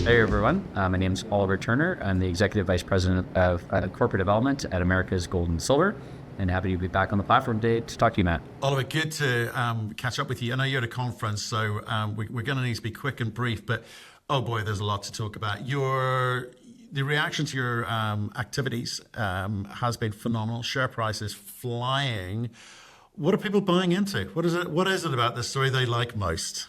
Hey everyone, my name is Oliver Turner. I'm the Executive Vice President of Corporate Development at America's Gold and Silver, and happy to be back on the platform today to talk to you, Matt. Oliver, good to catch up with you. I know you're at a conference, so we're going to need to be quick and brief, but oh boy, there's a lot to talk about. The reaction to your activities has been phenomenal. Share price is flying. What are people buying into? What is it about this story they like most?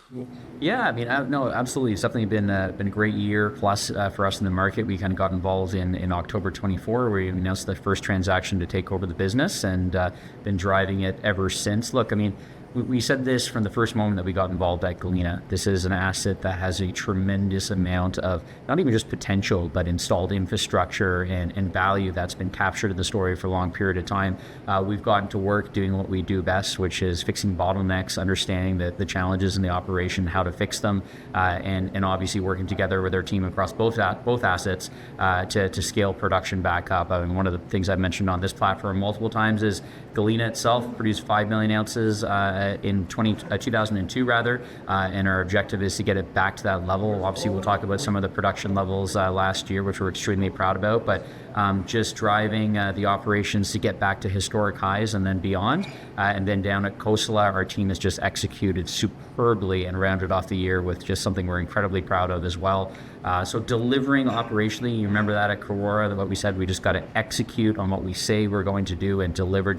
Yeah, I mean, no, absolutely. It's definitely been a great year plus for us in the market. We kind of got involved in October 24, where we announced the first transaction to take over the business and been driving it ever since. Look, I mean, we said this from the first moment that we got involved at Galena. This is an asset that has a tremendous amount of not even just potential, but installed infrastructure and value that's been captured in the story for a long period of time. We've gotten to work doing what we do best, which is fixing bottlenecks, understanding the challenges in the operation, how to fix them, and obviously working together with our team across both assets to scale production back up. I mean, one of the things I've mentioned on this platform multiple times is Galena itself produced 5 million ounces in 2002 and our objective is to get it back to that level. Obviously, we'll talk about some of the production levels last year, which we're extremely proud about, but just driving the operations to get back to historic highs and then beyond. And then down at Cosalá, our team has just executed superbly and rounded off the year with just something we're incredibly proud of as well. So delivering operationally, you remember that at Corora, what we said, we just got to execute on what we say we're going to do and deliver.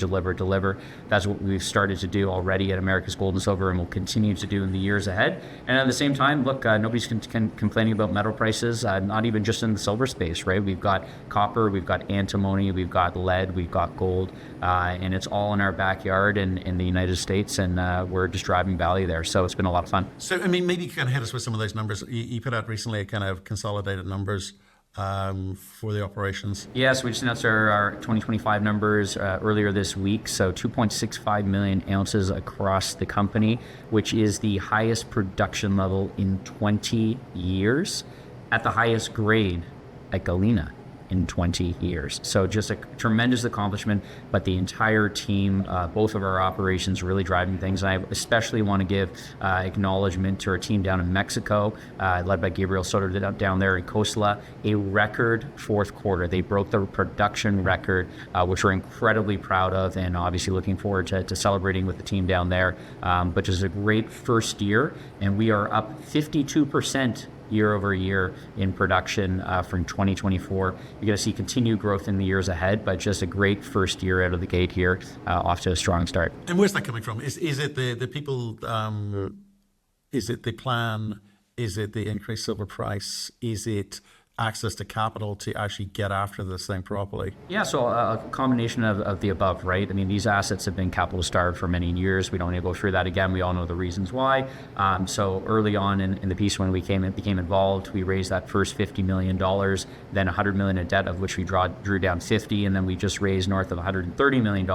That's what we've started to do already at America's Gold and Silver and will continue to do in the years ahead. And at the same time, look, nobody's complaining about metal prices, not even just in the silver space, right? We've got copper, we've got antimony, we've got lead, we've got gold, and it's all in our backyard in the United States, and we're just driving value there. So it's been a lot of fun. So, I mean, maybe you can hit us with some of those numbers. You put out recently a kind of consolidated numbers for the operations. Yes, we just announced our 2025 numbers earlier this week. So 2.65 million ounces across the company, which is the highest production level in 20 years at the highest grade at Galena in 20 years. So just a tremendous accomplishment, but the entire team, both of our operations really driving things. And I especially want to give acknowledgement to our team down in Mexico, led by Gabriel Soto down there in Cosalá, a record fourth quarter. They broke the production record, which we're incredibly proud of, and obviously looking forward to celebrating with the team down there. But just a great first year, and we are up 52% year over year in production from 2024. You're going to see continued growth in the years ahead, but just a great first year out of the gate here, off to a strong start. And where's that coming from? Is it the people? Is it the plan? Is it the increased silver price? Is it access to capital to actually get after this thing properly? Yeah, so a combination of the above, right? I mean, these assets have been capital starved for many years. We don't need to go through that again. We all know the reasons why. So early on in the piece when we became involved, we raised that first $50 million, then $100 million in debt, of which we drew down 50, and then we just raised north of $130 million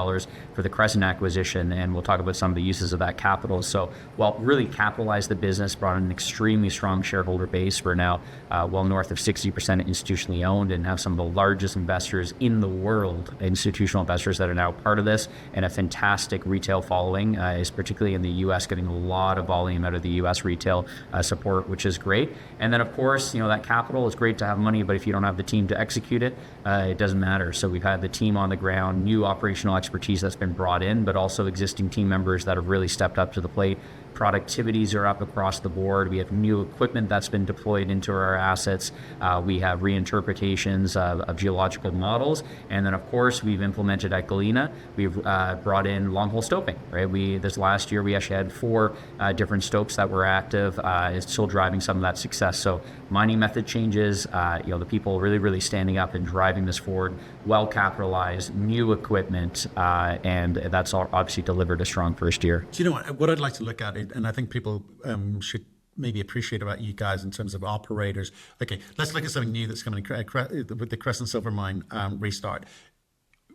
for the Crescent acquisition, and we'll talk about some of the uses of that capital. So, well, really capitalized the business, brought in an extremely strong shareholder base. We're now well north of 60% institutionally owned and have some of the largest investors in the world, institutional investors that are now part of this, and a fantastic retail following, is particularly in the U.S., getting a lot of volume out of the U.S. retail support, which is great. And then, of course, that capital is great to have money, but if you don't have the team to execute it, it doesn't matter. So we've had the team on the ground, new operational expertise that's been brought in, but also existing team members that have really stepped up to the plate. Productivities are up across the board. We have new equipment that's been deployed into our assets. We have reinterpretations of geological models. And then, of course, we've implemented at Galena, we've brought in long hole stoping, right? This last year, we actually had 4 different stopes that were active. It's still driving some of that success. So mining method changes, the people really standing up and driving this forward, well capitalized, new equipment, and that's all obviously delivered a strong first year. Do you know what I'd like to look at, and I think people should maybe appreciate about you guys in terms of operators. Okay, let's look at something new that's coming with the Crescent Silver Mine restart.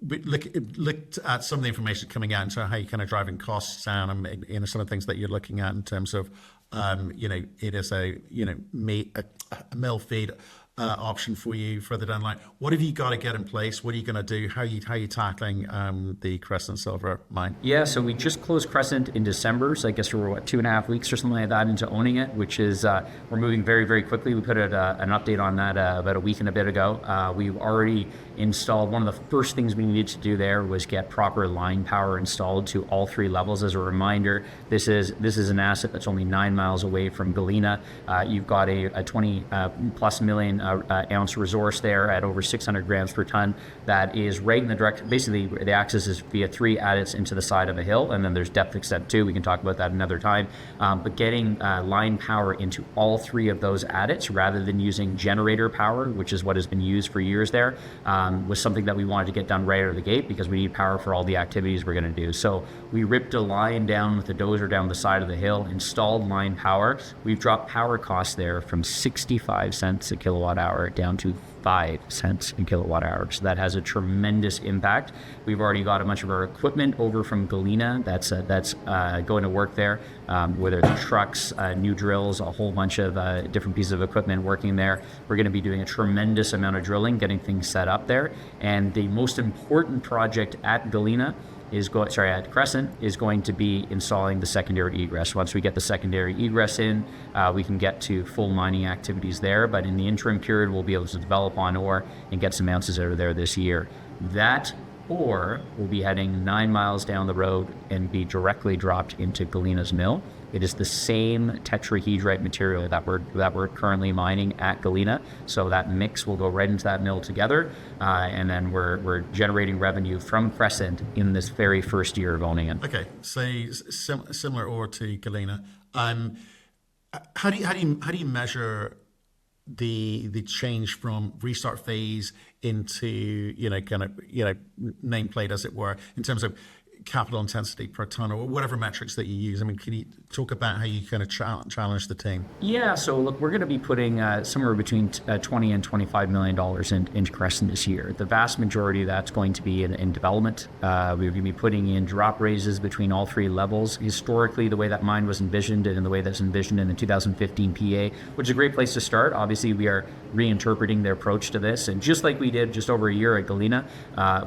We looked at some of the information coming out into how you're kind of driving costs down, and some of the things that you're looking at in terms of, it is a mill feed option for you further down the line. What have you got to get in place? What are you going to do? How are you tackling the Crescent Silver Mine? Yeah, so we just closed Crescent in December, so I guess we're 2.5 weeks or something like that into owning it, which is we're moving very, very quickly. We put an update on that about a week and a bit ago. We've already installed, one of the first things we needed to do there was get proper line power installed to all 3 levels. As a reminder, this is an asset that's only 9 miles away from Galena. You've got a 20 plus million ounce resource there at over 600 grams per ton that is right in the direct, basically the access is via 3 adits into the side of a hill, and then there's depth extent too. We can talk about that another time. But getting line power into all 3 of those adits rather than using generator power, which is what has been used for years there, was something that we wanted to get done right out of the gate because we need power for all the activities we're going to do. So we ripped a line down with a dozer down the side of the hill, installed line power. We've dropped power costs there from 65 cents a kilowatt hour down to 5 cents a kilowatt hour. So that has a tremendous impact. We've already got a bunch of our equipment over from Galena that's going to work there, whether it's trucks, new drills, a whole bunch of different pieces of equipment working there. We're going to be doing a tremendous amount of drilling, getting things set up there. And the most important project at at Crescent is going to be installing the secondary egress. Once we get the secondary egress in, we can get to full mining activities there. But in the interim period, we'll be able to develop on ore and get some ounces out of there this year. That ore will be heading 9 miles down the road and be directly dropped into Galena's mill. It is the same tetrahedrite material that we're currently mining at Galena. So that mix will go right into that mill together, and then we're generating revenue from Crescent in this very first year of owning it. Okay, say similar ore to Galena. How do you measure the change from restart phase into nameplate, as it were, in terms of capital intensity per ton or whatever metrics that you use? I mean, can you talk about how you kind of challenge the team? Yeah, so look, we're going to be putting somewhere between $20 and $25 million into Crescent this year. The vast majority of that's going to be in development. We're going to be putting in drop raises between all 3 levels. Historically, the way that mine was envisioned and the way that's envisioned in the 2015 PA, which is a great place to start. Obviously, we are reinterpreting their approach to this, and just like we did just over a year at Galena,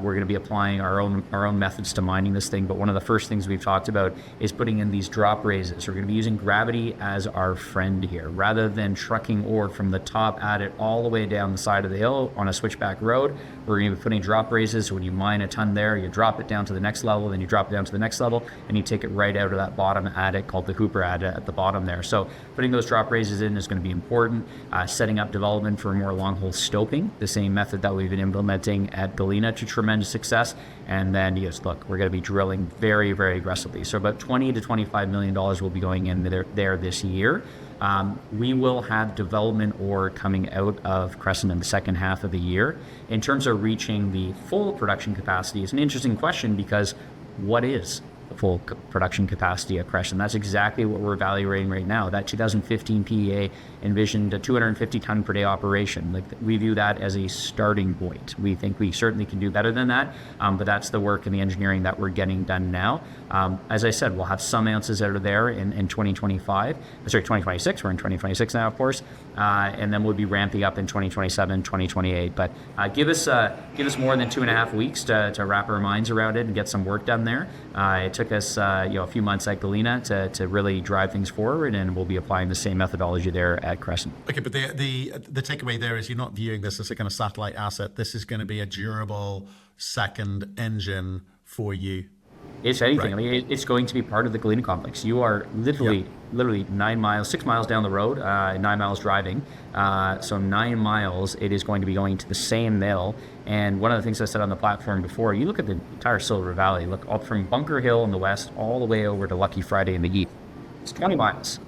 we're going to be applying our own methods to mining this thing. But one of the first things we've talked about is putting in these drop raises. We're going to be using gravity as our friend here. Rather than trucking ore from the top adit all the way down the side of the hill on a switchback road, we're going to be putting drop raises. So when you mine a ton there, you drop it down to the next level, then you drop it down to the next level, and you take it right out of that bottom adit called the Hooper adit at the bottom there. So putting those drop raises in is going to be important. Setting up development for more long hole stoping, the same method that we've been implementing at Galena to tremendous success. And then, yes, look, we're going to be drilling very, very aggressively. So about $20 to $25 million will be going in there this year. We will have development ore coming out of Crescent in the second half of the year. In terms of reaching the full production capacity, it's an interesting question because what is the full production capacity at Crescent? That's exactly what we're evaluating right now. That 2015 PEA envisioned a 250 ton per day operation. Like, we view that as a starting point. We think we certainly can do better than that, but that's the work and the engineering that we're getting done now. As I said, we'll have some ounces out of there in 2026. We're in 2026 now, of course, and then we'll be ramping up in 2027, 2028. But give us more than 2.5 weeks to wrap our minds around it and get some work done there. It took us a few months at Galena to really drive things forward, and we'll be applying the same methodology there at Crescent. Okay, but the takeaway there is you're not viewing this as a kind of satellite asset. This is going to be a durable second engine for you. It's anything. Right. I mean, it's going to be part of the Galena complex. You are literally 6 miles down the road, 9 miles driving. So 9 miles, it is going to be going to the same mill. And one of the things I said on the platform before, you look at the entire Silver Valley, look up from Bunker Hill in the west all the way over to Lucky Friday in the east. It's 20 miles.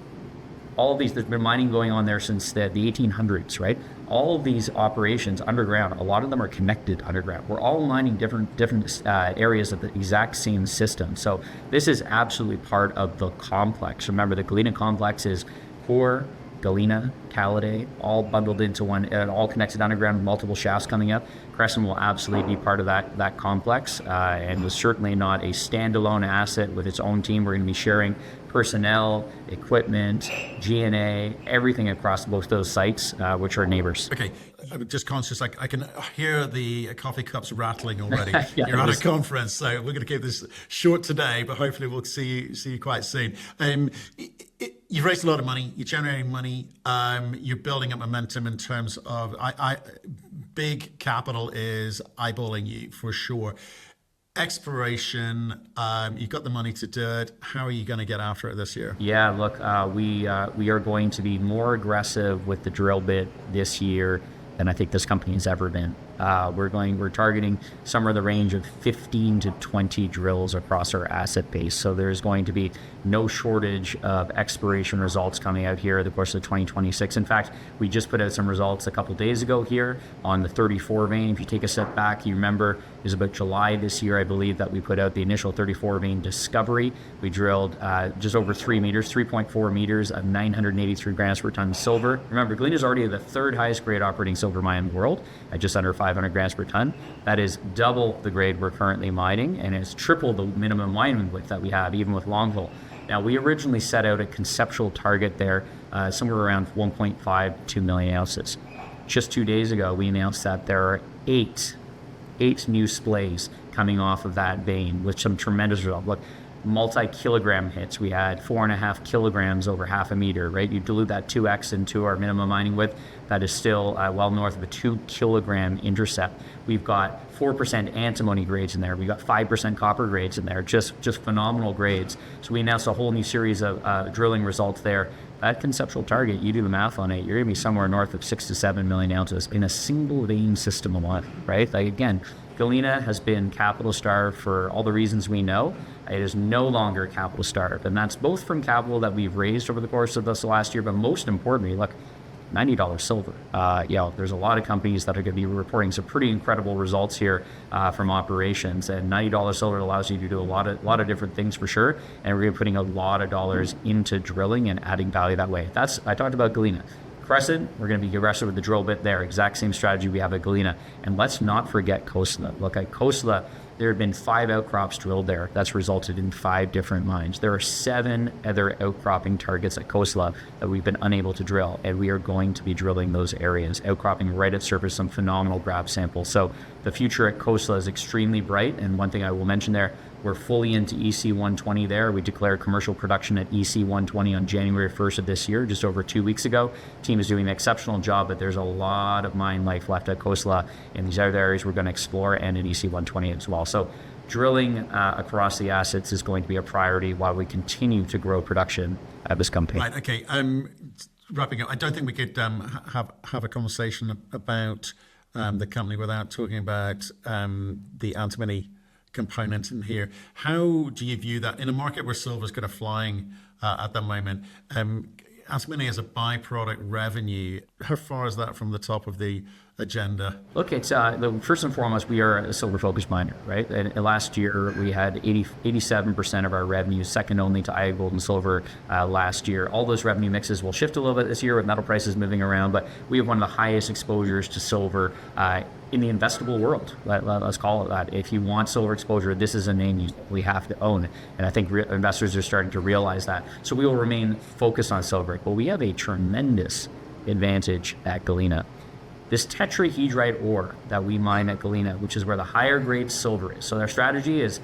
All of these, there's been mining going on there since the 1800s, right? All of these operations underground, a lot of them are connected underground. We're all mining different areas of the exact same system. So this is absolutely part of the complex. Remember, the Galena complex is core, Galena, Caladay, all bundled into one, all connected underground with multiple shafts coming up. Crescent will absolutely be part of that complex, and was certainly not a standalone asset with its own team. We're going to be sharing personnel, equipment, G&A, everything across both those sites, which are neighbors. Okay, I'm just conscious, I can hear the coffee cups rattling already. Yeah, You're at a conference, so we're going to keep this short today, but hopefully we'll see you quite soon. You've raised a lot of money, you're generating money, you're building up momentum in terms of, big capital is eyeballing you for sure. Exploration, you've got the money to do it. How are you going to get after it this year? Yeah, look, we are going to be more aggressive with the drill bit this year than I think this company has ever been. We're targeting somewhere in the range of 15 to 20 drills across our asset base. So there's going to be no shortage of exploration results coming out here in the course of 2026. In fact, we just put out some results a couple days ago here on the 34 vein. If you take a step back, you remember it was about July this year, I believe, that we put out the initial 34 vein discovery. We drilled just over 3 meters, 3.4 meters of 983 grams per ton silver. Remember, Galena is already the third highest grade operating silver mine in the world at just under 500 grams per ton. That is double the grade we're currently mining, and it's triple the minimum mining width that we have, even with long hole. Now, we originally set out a conceptual target there, somewhere around 1.5 to 2 million ounces. Just 2 days ago, we announced that there are eight new splays coming off of that vein with some tremendous results. Look, multi-kilogram hits. We had 4.5 kilograms over half a meter, right? You dilute that 2x into our minimum mining width, that is still well north of a 2 kilogram intercept. We've got 4% antimony grades in there. We've got 5% copper grades in there, just phenomenal grades. So we announced a whole new series of drilling results there. That conceptual target, you do the math on it, you're going to be somewhere north of 6 to 7 million ounces in a single vein system alone, right? Like, again, Galena has been capital starved for all the reasons we know. It is no longer capital starved, and that's both from capital that we've raised over the course of this last year, but most importantly, look, $90 silver. There's a lot of companies that are going to be reporting some pretty incredible results here from operations, and $90 silver allows you to do a lot of different things for sure, and we're going to be putting a lot of dollars into drilling and adding value that way. I talked about Galena. Crescent, we're going to be aggressive with the drill bit there. Exact same strategy we have at Galena. And let's not forget Costa. Look, at Costa, there have been 5 outcrops drilled there. That's resulted in 5 different mines. There are 7 other outcropping targets at Costa that we've been unable to drill, and we are going to be drilling those areas, outcropping right at surface, some phenomenal grab samples. So the future at Costa is extremely bright, and one thing I will mention there, we're fully into EC 120 there. We declared commercial production at EC 120 on January 1st of this year, just over 2 weeks ago. Team is doing an exceptional job, but there's a lot of mine life left at Costa in these other areas we're going to explore, and in EC 120 as well. So drilling across the assets is going to be a priority while we continue to grow production at this company. Right, okay. Wrapping up, I don't think we could have a conversation about the company without talking about the antimony component in here. How do you view that in a market where silver is kind of flying at the moment? Antimony as a byproduct revenue, how far is that from the top of the agenda? Look, it's first and foremost, we are a silver-focused miner, right? And last year, we had 87% of our revenue, second only to Idaho Gold and Silver last year. All those revenue mixes will shift a little bit this year with metal prices moving around, but we have one of the highest exposures to silver in the investable world. Let's call it that. If you want silver exposure, this is a name we have to own. And I think investors are starting to realize that. So we will remain focused on silver, but we have a tremendous advantage at Galena. This tetrahedrite ore that we mine at Galena, which is where the higher grade silver is. So their strategy is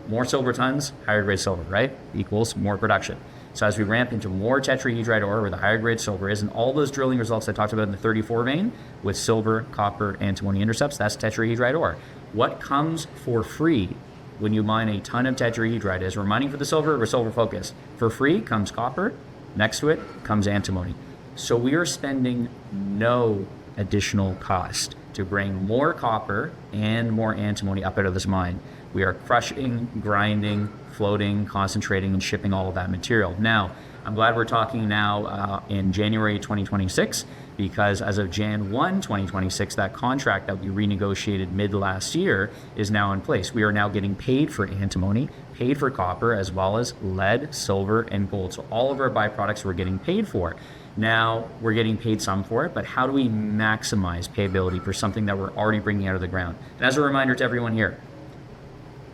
more silver tons, higher grade silver, right? Equals more production. So as we ramp into more tetrahedrite ore where the higher grade silver is, and all those drilling results I talked about in the 34 vein with silver, copper, antimony intercepts, that's tetrahedrite ore. What comes for free when you mine a ton of tetrahedrite is we're mining for the silver, we're silver focused. For free comes copper, next to it comes antimony. So we are spending no additional cost to bring more copper and more antimony up out of this mine. We are crushing, grinding, floating, concentrating, and shipping all of that material. Now, I'm glad we're talking now in January 2026, because as of Jan 1, 2026, that contract that we renegotiated mid last year is now in place. We are now getting paid for antimony, paid for copper, as well as lead, silver, and gold. So all of our byproducts we're getting paid for. Now, we're getting paid some for it, but how do we maximize payability for something that we're already bringing out of the ground? And as a reminder to everyone here,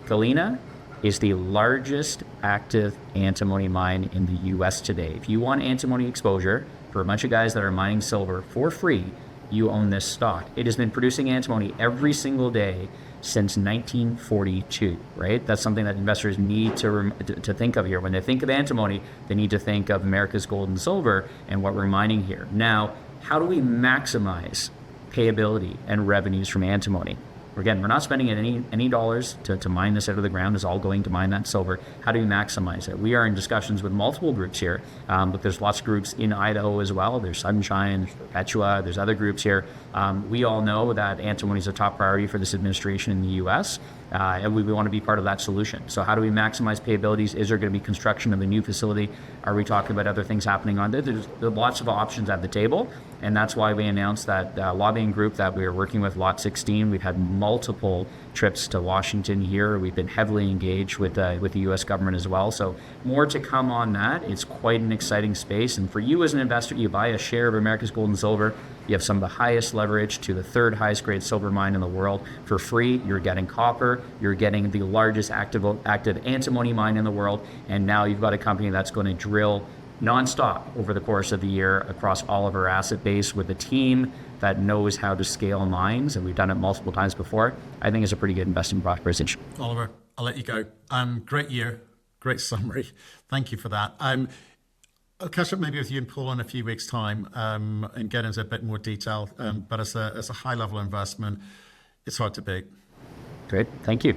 Galena is the largest active antimony mine in the U.S. today. If you want antimony exposure for a bunch of guys that are mining silver for free, you own this stock. It has been producing antimony every single day since 1942, right? That's something that investors need to think of here. When they think of antimony, they need to think of America's gold and silver and what we're mining here. Now, how do we maximize payability and revenues from antimony? Again, we're not spending any dollars to mine this out of the ground. It's all going to mine that silver. How do we maximize it? We are in discussions with multiple groups here, but there's lots of groups in Idaho as well. There's Sunshine, there's Perpetua, there's other groups here. We all know that antimony is a top priority for this administration in the U.S., and we want to be part of that solution. So how do we maximize payabilities? Is there going to be construction of a new facility? Are we talking about other things happening on there? There's lots of options at the table, and that's why we announced that lobbying group that we are working with, Lot 16. We've had multiple trips to Washington here. We've been heavily engaged with the U.S. government as well. So more to come on that. It's quite an exciting space. And for you as an investor, you buy a share of America's Gold and Silver. You have some of the highest leverage to the third highest grade silver mine in the world. For free, you're getting copper. You're getting the largest active antimony mine in the world. And now you've got a company that's going to drill nonstop over the course of the year across all of our asset base with a team that knows how to scale mines, and we've done it multiple times before. I think it's a pretty good investment proposition. Oliver, I'll let you go. Great year, great summary. Thank you for that. I'll catch up maybe with you and Paul in a few weeks' time and get into a bit more detail. But as a high-level investment, it's hard to beat. Great, thank you.